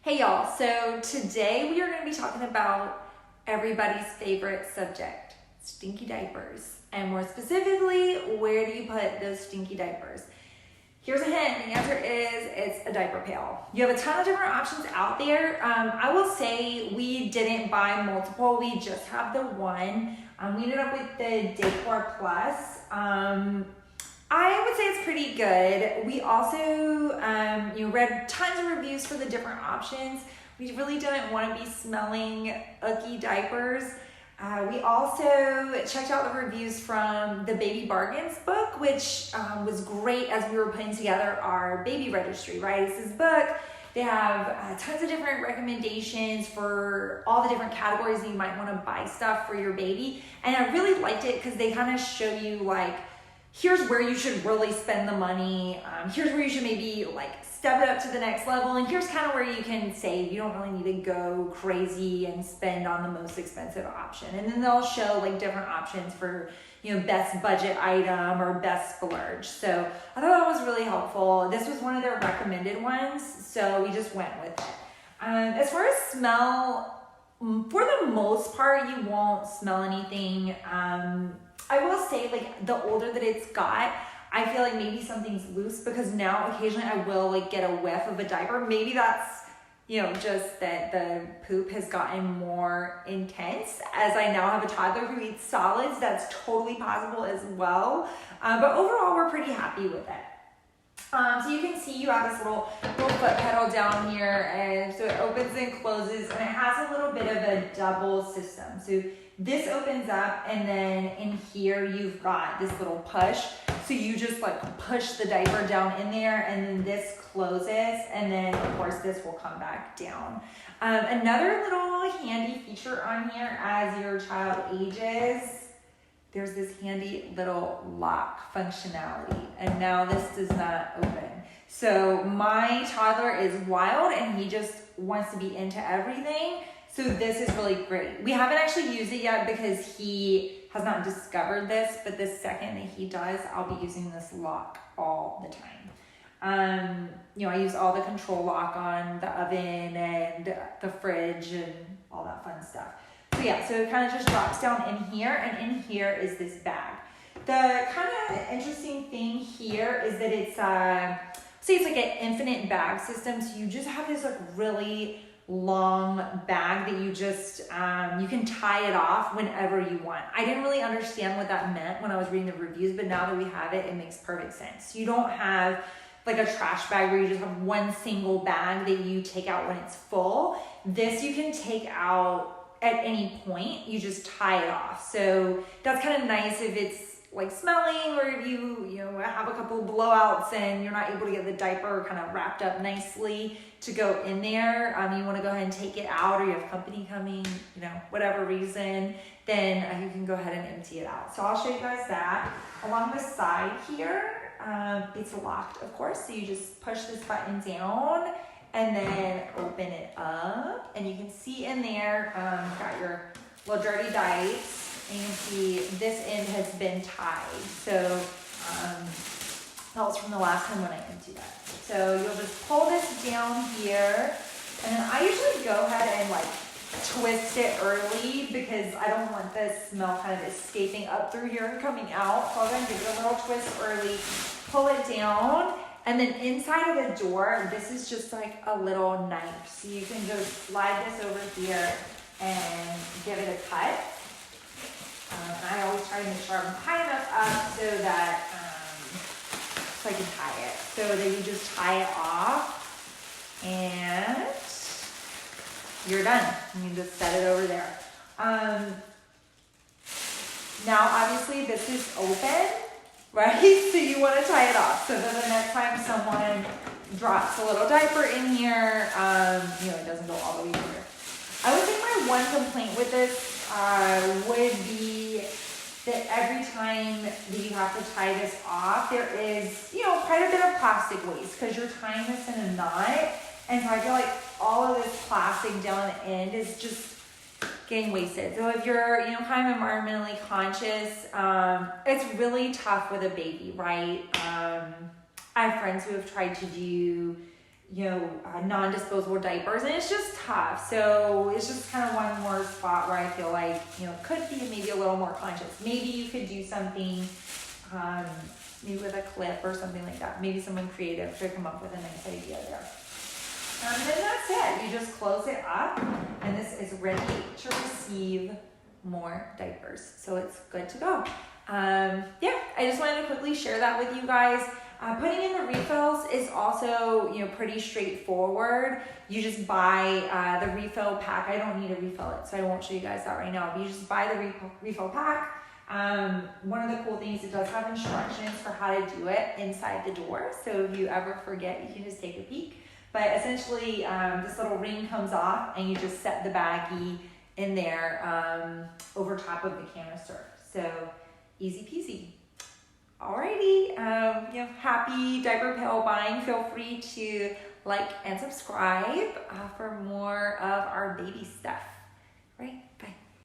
Hey y'all, so today we are going to be talking about everybody's favorite subject, stinky diapers. And more specifically, where do you put those stinky diapers? Here's a hint, the answer is it's a diaper pail. You have a ton of different options out there. I will say we didn't buy multiple, we just have the one. We ended up with the Dékor Plus. I would say it's pretty good. We also read tons of reviews for the different options. We really didn't want to be smelling icky diapers. We also checked out the reviews from the Baby Bargains book, which was great as we were putting together our baby registry, right? It's this book. They have tons of different recommendations for all the different categories that you might want to buy stuff for your baby. And I really liked it because they kind of show you like, here's where you should really spend the money. Here's where you should maybe like step it up to the next level. And here's kind of where you can save. You don't really need to go crazy and spend on the most expensive option. And then they'll show like different options for, best budget item or best splurge. So I thought that was really helpful. This was one of their recommended ones. So we just went with it. As far as smell, for the most part, you won't smell anything. I will say, like, the older that it's got, I feel like maybe something's loose because now occasionally I will like get a whiff of a diaper. Maybe that's, just that the poop has gotten more intense as I now have a toddler who eats solids. That's totally possible as well. But overall, we're pretty happy with it. So you can see you have this little foot pedal down here, and so it opens and closes, and it has a little bit of a double system. So this opens up, and then in here you've got this little push. So you just like push the diaper down in there, and then this closes, and then of course this will come back down. Another little handy feature on here as your child ages, there's this handy little lock functionality, and now this does not open. So my toddler is wild and he just wants to be into everything. So this is really great. We haven't actually used it yet because he has not discovered this, but the second that he does, I'll be using this lock all the time. I use all the control lock on the oven and the fridge and all that fun stuff. So yeah, so it kind of just drops down in here, and in here is this bag. The kind of interesting thing here is that it's, say it's like an infinite bag system. So you just have this like really long bag that you just, you can tie it off whenever you want. I didn't really understand what that meant when I was reading the reviews, but now that we have it, it makes perfect sense. You don't have like a trash bag where you just have one single bag that you take out when it's full. This you can take out at any point, you just tie it off. So that's kind of nice if it's like smelling, or if you have a couple blowouts and you're not able to get the diaper kind of wrapped up nicely to go in there. You want to go ahead and take it out, or you have company coming, whatever reason, then you can go ahead and empty it out. So I'll show you guys that. Along the side here, it's locked, of course. So you just push this button down and then open it up, and you can see in there, got your little dirty diapers, and you can see this end has been tied. So that was from the last time when I emptied that. So you'll just pull this down here, and then I usually go ahead and like twist it early because I don't want the smell kind of escaping up through here and coming out. So I'll go ahead and give it a little twist early, pull it down. And then inside of the door, this is just like a little knife. So you can just slide this over here and give it a cut. I always try to make sure I'm high enough up so that so I can tie it. So that you just tie it off and you're done. You can just set it over there. Now obviously this is open, right? So you want to tie it off so that the next time someone drops a little diaper in here, it doesn't go all the way through. I would say my one complaint with this would be that every time that you have to tie this off, there is, quite a bit of plastic waste because you're tying this in a knot. And so I feel like all of this plastic down the end is just getting wasted. So if you're, kind of environmentally conscious, it's really tough with a baby, right? I have friends who have tried to do non-disposable diapers, and it's just tough. So it's just kind of one more spot where I feel like, could be maybe a little more conscious. Maybe you could do something, maybe with a clip or something like that. Maybe someone creative could come up with a nice idea there. And then that's it. You just close it up, and this is ready to receive more diapers. So it's good to go. I just wanted to quickly share that with you guys. Putting in the refills is also, pretty straightforward. You just buy the refill pack. I don't need to refill it, so I won't show you guys that right now. But you just buy the refill pack. One of the cool things, it does have instructions for how to do it inside the door. So if you ever forget, you can just take a peek. But essentially, this little ring comes off, and you just set the baggie in there over top of the canister. So easy peasy. Alrighty, happy diaper pail buying. Feel free to like and subscribe for more of our baby stuff.